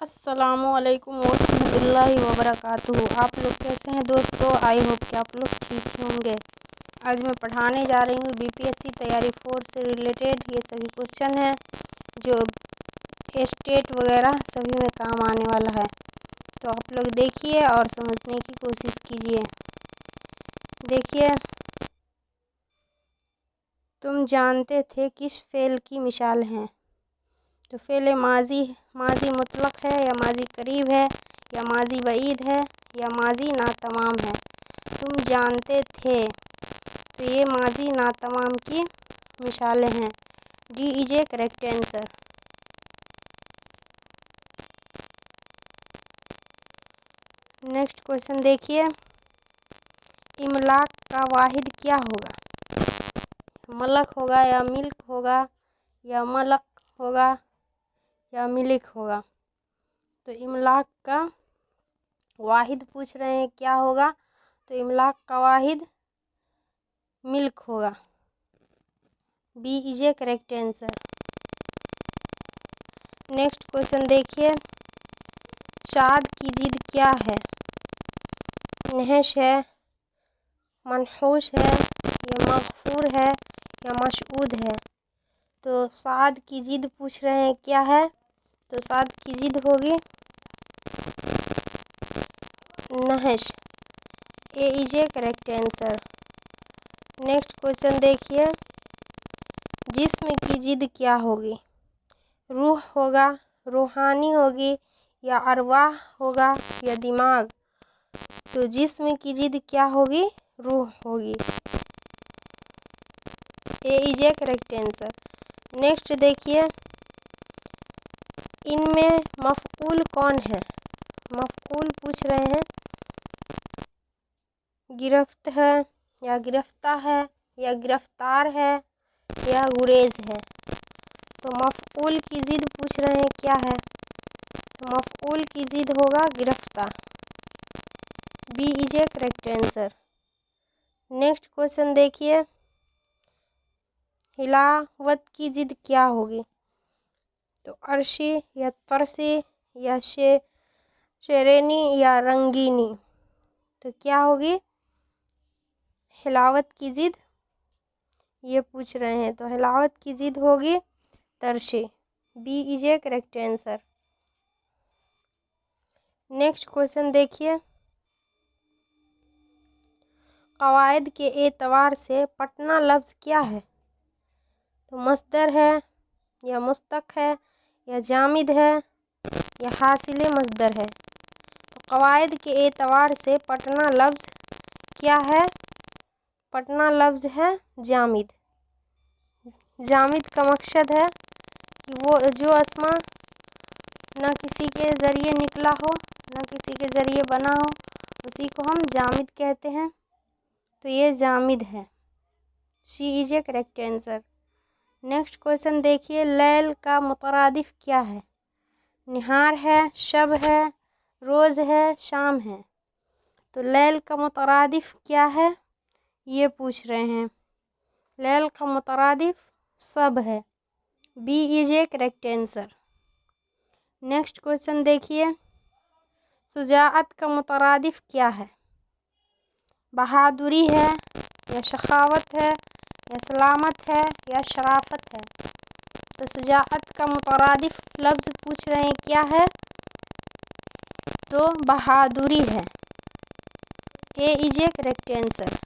अस्सलामुअलैकुम वरहमतुल्लाहि वबरकातुहू। आप लोग कैसे हैं दोस्तों? आई होप कि आप लोग ठीक होंगे। आज मैं पढ़ाने जा रही हूँ बीपीएससी तैयारी 4 से रिलेटेड ये सभी क्वेश्चन हैं जो स्टेट वगैरह सभी में काम आने वाला है। तो आप लोग देखिए और समझने की कोशिश कीजिए। देखिए, तुम जानते थे किस फ़ेल की मिसाल हैं? तो फ़ेल माजी माजी मुतलक है या माजी करीब है या माजी बईद है या माजी नातमाम है। तुम जानते थे, तो ये माजी नातमाम की मिसालें हैं। D is a correct answer. Next question देखिए, इमलाक का वाहिद क्या होगा? मलक होगा या मिल्क होगा या मलक होगा या मिल्क होगा। तो इमलाक का वाहिद पूछ रहे हैं क्या होगा, तो इमलाक का वाहिद मिल्क होगा। B is a correct answer. Next question देखिए, शाद की जिद क्या है? नहश है, मनहूश है या मगफूर है या मशऊद है। तो साद की जिद पूछ रहे हैं क्या है, तो साद की जिद होगी नहश। A is a correct answer. Next question देखिए, जिस्म की जिद क्या होगी? रूह होगा, रूहानी होगी या अरवाह होगा या दिमाग। तो जिस्म की जिद क्या होगी? रूह होगी। A is a correct answer. Next देखिए, इनमें मफ़ऊल कौन है? मफ़ऊल पूछ रहे हैं, गिरफ्त है या गिरफ्ता है या गिरफ्तार है या गुरेज है। तो मफ़ऊल की ज़िद पूछ रहे हैं क्या है, तो मफ़ऊल की ज़िद होगा गिरफ्ता। B is a correct answer. Next question देखिए, हिलावत की ज़िद क्या होगी? तो अरशी या तरसी या शेरेनी या रंगीनी। तो क्या होगी हिलावत की ज़िद, ये पूछ रहे हैं। तो हिलावत की ज़िद होगी तरशी। B is a correct answer. Next question देखिए, कवायद के एतबार से पटना लफ्ज़ क्या है? तो मस्दर है या मुस्तक है या जामिद है या हासिल मस्दर है। तो कवायद के एतबार से पटना लफ्ज़ क्या है? पटना लफ्ज़ है जामिद। जामिद का मकसद है कि वो जो अस्मा ना किसी के ज़रिए निकला हो ना किसी के ज़रिए बना हो, उसी को हम जामिद कहते हैं। तो ये जामिद है। C is a correct answer. Next question देखिए, लैल का मुतरादिफ क्या है? निहार है, शब है, रोज़ है, शाम है। तो लैल का मुतरादिफ क्या है, ये पूछ रहे हैं। लैल का मुतरादिफ सब है। B is a correct answer. Next question देखिए, सुजाअत का मुतरादिफ क्या है? बहादुरी है या सखावत है या सलामत है या शराफत है। तो सुजाअत का मुतरादिफ लफ्ज़ पूछ रहे हैं क्या है, तो बहादुरी है। A is a correct answer.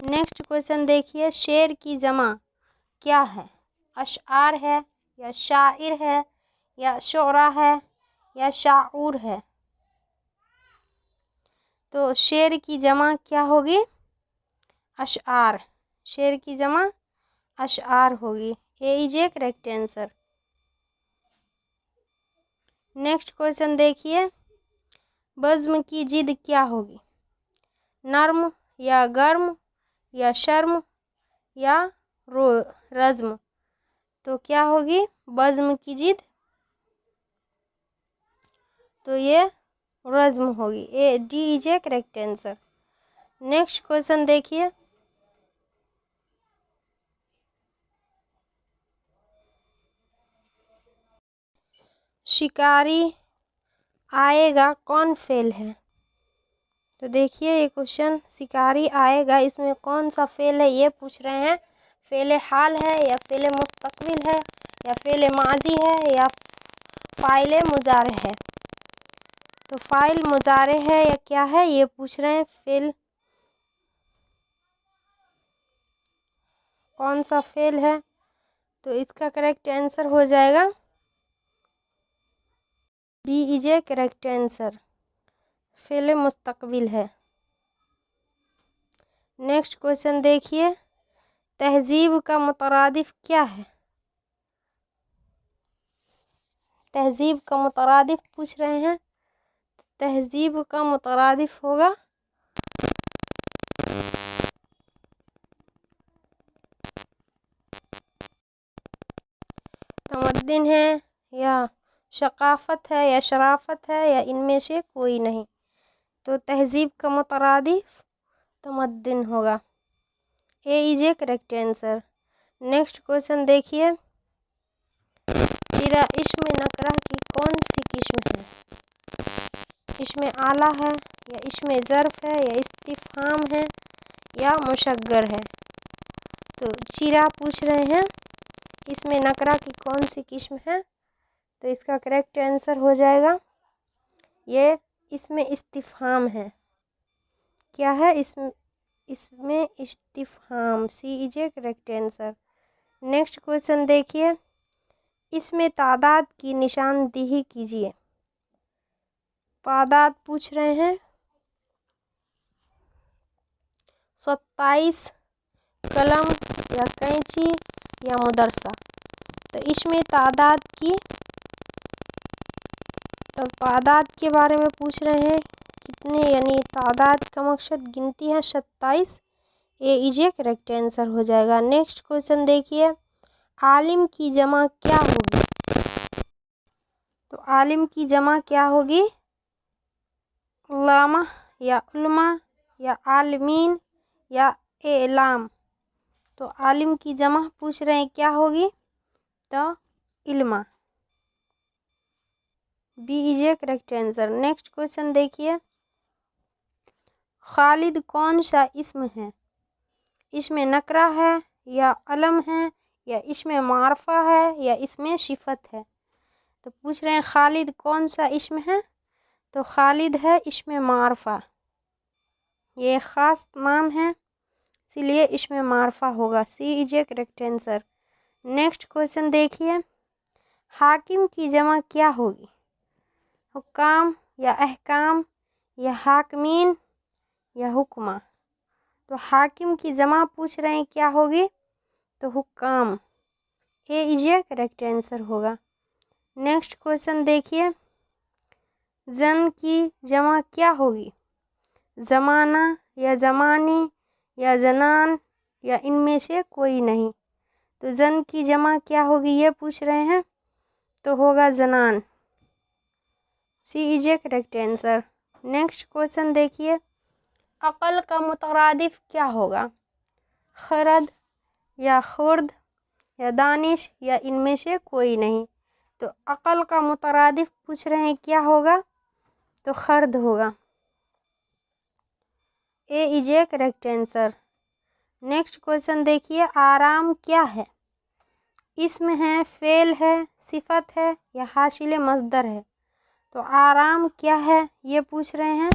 Next question देखिए, शेर की जमा क्या है? अशआर है या शायर है या शुरा है या शाऊर है। तो शेर की जमा क्या होगी? अशआर। शेर की जमा अशआर होगी। A is a correct answer. Next question देखिए, बज़्म की जिद क्या होगी? नर्म या गर्म या शर्म या रज़्म। तो क्या होगी बज़्म की जिद? तो ये रज़्म होगी। A D is a correct answer. Next question देखिए, शिकारी आएगा कौन फेल है? तो देखिए ये क्वेश्चन शिकारी आएगा, इसमें कौन सा फेल है ये पूछ रहे हैं। फेल हाल है या फेल मुस्तकबिल है या फेल माजी है या फ़ाइल मुजारे है? तो फ़ाइल मुजारे है या क्या है ये पूछ रहे हैं। फेल कौन सा फेल है? तो इसका करेक्ट आंसर हो जाएगा B is a correct answer, फेल मुस्तकबिल है। नेक्स्ट क्वेश्चन देखिए, तहजीब का मुतरादिफ क्या है? तहजीब का मुतरादिफ पूछ रहे हैं। तहजीब का मुतरादिफ होगा तमद्दुन है या शकाफ़त है या शराफ़त है या इनमें से कोई नहीं। तो तहजीब का मुतरादिफ तमद्दुन होगा, A is a correct answer. Next question देखिए, इरा इस्म नकरा की कौन सी किस्म है? इसमें आला है या इसमें ज़र्फ़ है या इस्तिफ़हाम है या मुशग्गर है? तो चिरा पूछ रहे हैं, इसमें नकरा की कौन सी किस्म है? तो इसका करेक्ट आंसर हो जाएगा ये इसमें इस्तिफ़हाम है। क्या है? इसमें इस्तिफ़हाम, C is a correct answer. Next question देखिए, इसमें तादाद की निशानदेही कीजिए। तादाद पूछ रहे हैं, 27 कलम या कैंची या मदरसा। तो इसमें तादाद के बारे में पूछ रहे हैं कितने, यानी तादाद का मकसद गिनती है 27, ए इज ए करेक्ट आंसर हो जाएगा। नेक्स्ट क्वेश्चन देखिए, आलिम की जमा क्या होगी? तो आलिम की जमा क्या होगी? उलामा या उलमा या आलमीन या एलाम। तो आलिम की जमा पूछ रहे हैं क्या होगी? तो इल्मा, B is a correct answer. Next question देखिए, खालिद कौन सा इस्म है? इसमें नकरा है या अलम है या इसमें मारफा है या इसमें सिफत है? तो पूछ रहे हैं खालिद कौन सा इस्म है? तो खालिद है इसमें मारफा, ये ख़ास नाम है इसीलिए इसमें मारफा होगा, C is a correct answer. Next question देखिए, हाकिम की जमा क्या होगी? हुक्काम या अहकाम या हाकमीन या हुक्मा? तो हाकिम की जमा पूछ रहे हैं क्या होगी? तो हुक्काम, ए इज ए करेक्ट आंसर होगा। नेक्स्ट क्वेश्चन देखिए, जन की जमा क्या होगी? ज़माना या ज़मानी या जनान या इनमें से कोई नहीं। तो जन की जमा क्या होगी ये पूछ रहे हैं, तो होगा जनान, C is a correct answer. Next question देखिए, अक़ल का मुतरादिफ क्या होगा? खरद या खुर्द या दानिश या इनमें से कोई नहीं। तो अक़ल का मुतरादिफ पूछ रहे हैं क्या होगा? तो खर्द होगा, A is a correct answer. Next question देखिए, आराम क्या है? इसमें है, फेल है, सिफत है या हासिल मस्दर है? तो आराम क्या है ये पूछ रहे हैं,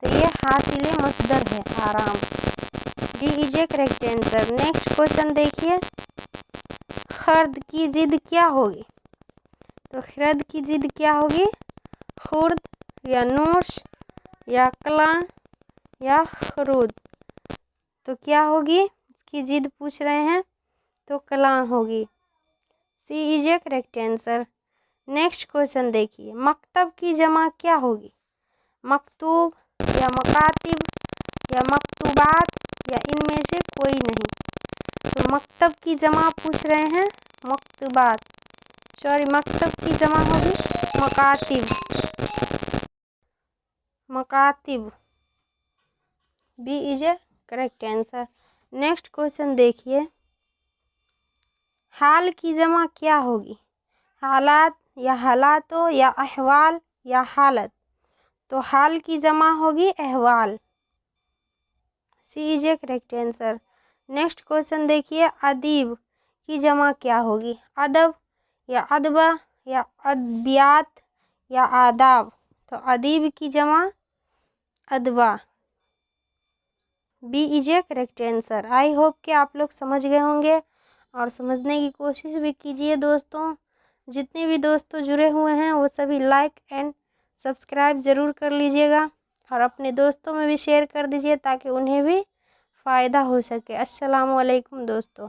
तो ये हासिल मस्दर है आराम, D is a correct answer. Next question देखिए, खर्द की जिद क्या होगी? तो खर्द की जिद क्या होगी? खुर्द या नूश या कला या खरूद? तो क्या होगी इसकी जिद पूछ रहे हैं, तो कला होगी, C is a correct answer. Next question देखिए, मकतब की जमा क्या होगी? मकतूब या मकातिब या मकतूबात या इनमें से कोई नहीं। तो मकतब की जमा पूछ रहे हैं, मकतूबात, सॉरी मकतब की जमा होगी मकातिब, मकातिब, B is a correct answer. Next question देखिए, हाल की जमा क्या होगी? हालात या हालातो या अहवाल या हालत? तो हाल की जमा होगी अहवाल। C is a correct answer. Next question देखिए, अदीब की जमा क्या होगी? अदब या अदबा या अदबियात या आदाब? तो अदीब की जमा अदबा। B is a correct answer. I hope कि आप लोग समझ गए होंगे और समझने की कोशिश भी कीजिए दोस्तों। जितने भी दोस्तों जुड़े हुए हैं वो सभी लाइक एंड सब्सक्राइब ज़रूर कर लीजिएगा और अपने दोस्तों में भी शेयर कर दीजिए ताकि उन्हें भी फ़ायदा हो सके। अस्सलाम वालेकुम दोस्तों।